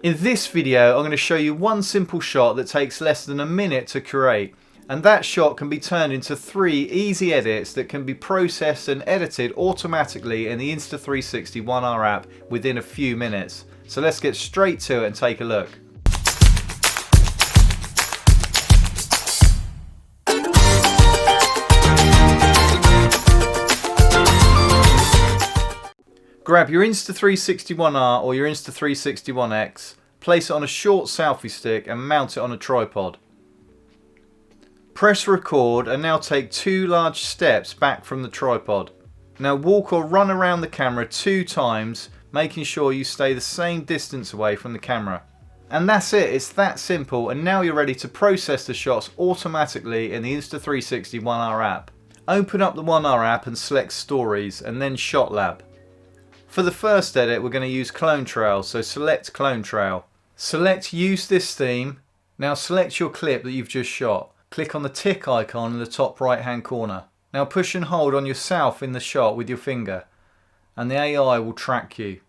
In this video I'm going to show you one simple shot that takes less than a minute to create, and that shot can be turned into 3 easy edits that can be processed and edited automatically in the Insta360 ONE R app within a few minutes. So let's get straight to it and take a look. Grab your Insta360 ONE R or your Insta360 ONE X, place it on a short selfie stick and mount it on a tripod. Press record and now take 2 large steps back from the tripod. Now walk or run around the camera 2 times, making sure you stay the same distance away from the camera. And that's it, it's that simple, and now you're ready to process the shots automatically in the Insta360 ONE R app. Open up the ONE R app and select Stories and then Shot Lab. For the first edit we're going to use Clone Trail, so select Clone Trail. Select Use this theme. Now select your clip that you've just shot. Click on the tick icon in the top right hand corner. Now push and hold on yourself in the shot with your finger and the AI will track you.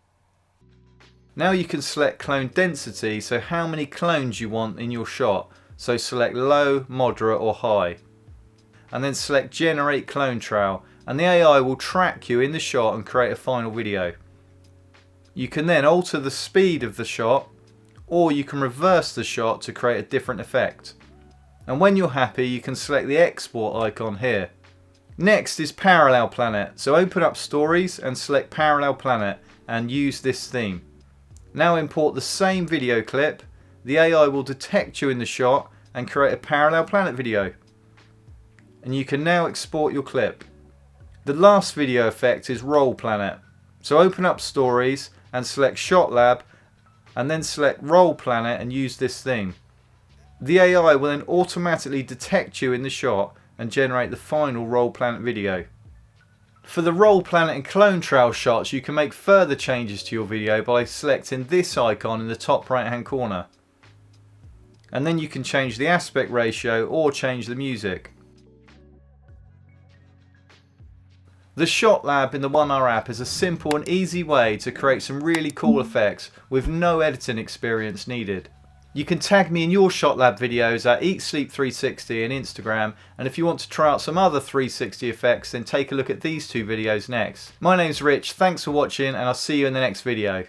Now you can select clone density, so how many clones you want in your shot. So select low, moderate or high. And then select Generate Clone Trail, and the AI will track you in the shot and create a final video. You can then alter the speed of the shot, or you can reverse the shot to create a different effect. And when you're happy you can select the export icon here. Next is Parallel Planet, so open up Stories and select Parallel Planet and use this theme. Now import the same video clip, the AI will detect you in the shot and create a Parallel Planet video. And you can now export your clip. The last video effect is Roll Planet, so open up Stories and select Shot Lab and then select Roll Planet and use this theme. The AI will then automatically detect you in the shot and generate the final Roll Planet video. For the Roll Planet and Clone Trail shots you can make further changes to your video by selecting this icon in the top right hand corner. And then you can change the aspect ratio or change the music. The Shot Lab in the ONE R app is a simple and easy way to create some really cool effects with no editing experience needed. You can tag me in your Shot Lab videos at EatSleep360 and Instagram, and if you want to try out some other 360 effects then take a look at these 2 videos next. My name's Rich, thanks for watching and I'll see you in the next video.